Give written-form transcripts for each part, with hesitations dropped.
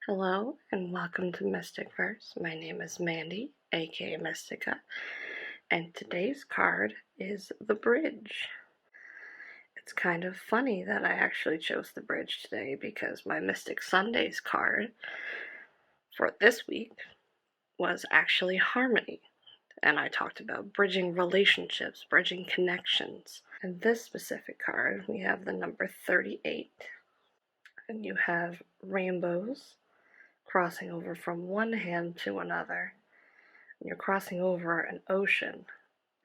Hello and welcome to MistykVerse. My name is Mandy, aka Mystica, and today's card is the bridge. It's kind of funny that I actually chose the bridge today because my Mystic Sundays card for this week was actually harmony. And I talked about bridging relationships, bridging connections. And this specific card, we have the number 38. And you have rainbows crossing over from one hand to another. You're crossing over an ocean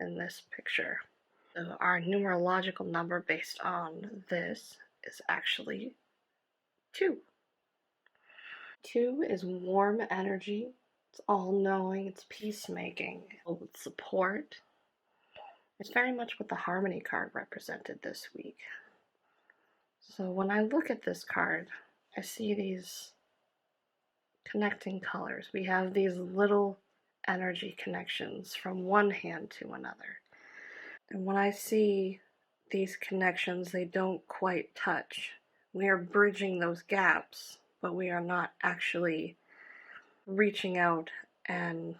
in this picture. So our numerological number based on this is actually 2. 2 is warm energy. It's all-knowing. It's peacemaking. It's support. It's very much what the Harmony card represented this week. So when I look at this card, I see these connecting colors. We have these little energy connections from one hand to another. And when I see these connections, they don't quite touch. We are bridging those gaps, but we are not actually reaching out and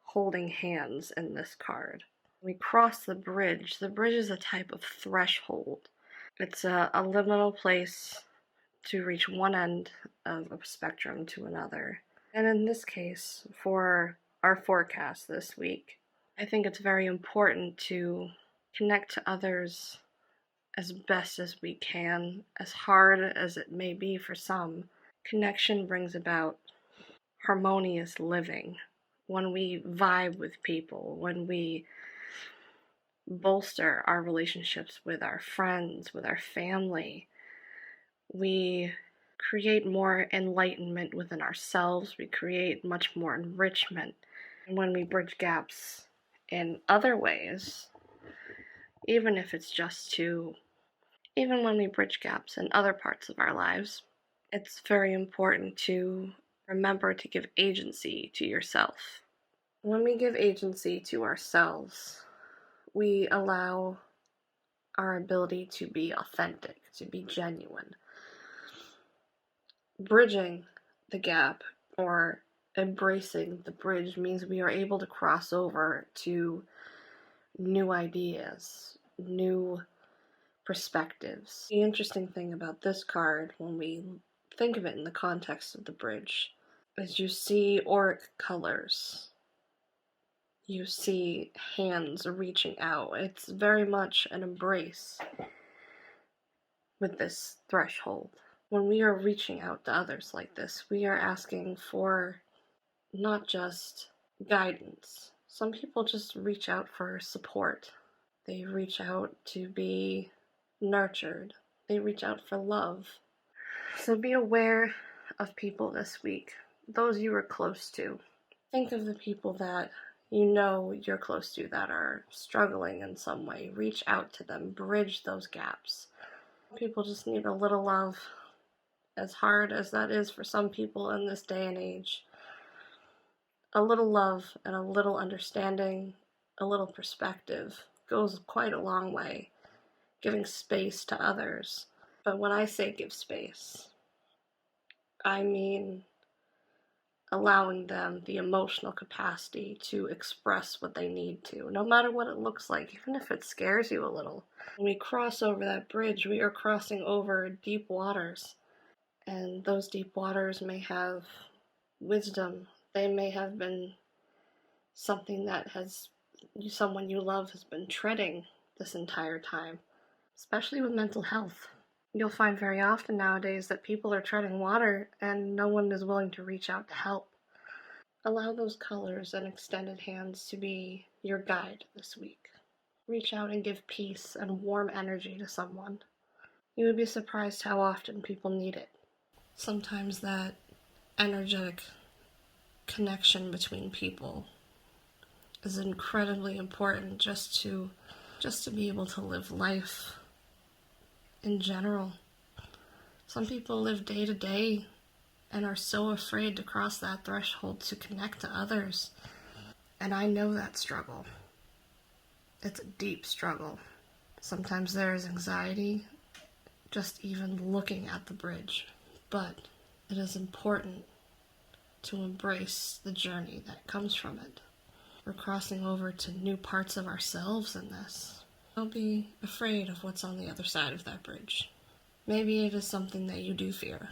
holding hands in this card. We cross the bridge. The bridge is a type of threshold. It's a liminal place to reach one end of a spectrum to another. And in this case, for our forecast this week, I think it's very important to connect to others as best as we can, as hard as it may be for some. Connection brings about harmonious living. When we vibe with people, when we bolster our relationships with our friends, with our family, we create more enlightenment within ourselves, we create much more enrichment. And when we bridge gaps in other ways, even if it's just to, even when we bridge gaps in other parts of our lives, it's very important to remember to give agency to yourself. When we give agency to ourselves, we allow our ability to be authentic, to be genuine. Bridging the gap or embracing the bridge means we are able to cross over to new ideas, new perspectives. The interesting thing about this card, when we think of it in the context of the bridge, is you see auric colors. You see hands reaching out. It's very much an embrace with this threshold. When we are reaching out to others like this, we are asking for not just guidance. Some people just reach out for support. They reach out to be nurtured. They reach out for love. So be aware of people this week, those you are close to. Think of the people that you know you're close to that are struggling in some way. Reach out to them, bridge those gaps. People just need a little love, as hard as that is for some people in this day and age. A little love and a little understanding, a little perspective goes quite a long way, giving space to others. But when I say give space, I mean allowing them the emotional capacity to express what they need to, no matter what it looks like, even if it scares you a little. When we cross over that bridge, we are crossing over deep waters, and those deep waters may have wisdom. They may have been something that someone you love has been treading this entire time, especially with mental health. You'll find very often nowadays that people are treading water and no one is willing to reach out to help. Allow those colors and extended hands to be your guide this week. Reach out and give peace and warm energy to someone. You would be surprised how often people need it. Sometimes that energetic connection between people is incredibly important just to be able to live life in general. Some people live day to day and are so afraid to cross that threshold to connect to others. And I know that struggle. It's a deep struggle. Sometimes there is anxiety just even looking at the bridge. But it is important to embrace the journey that comes from it. We're crossing over to new parts of ourselves in this. Don't be afraid of what's on the other side of that bridge. Maybe it is something that you do fear.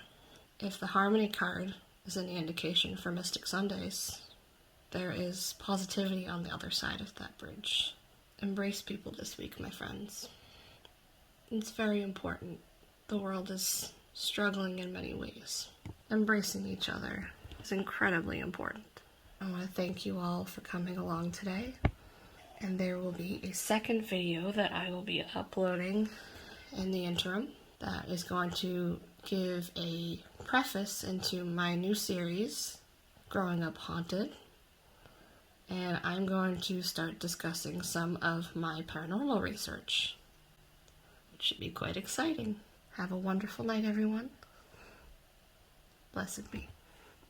If the Harmony card is any indication for Mystic Sundays, there is positivity on the other side of that bridge. Embrace people this week, my friends. It's very important. The world is struggling in many ways. Embracing each other is incredibly important. I want to thank you all for coming along today. And there will be a second video that I will be uploading in the interim that is going to give a preface into my new series, Growing Up Haunted. And I'm going to start discussing some of my paranormal research, which should be quite exciting. Have a wonderful night, everyone. Blessed be.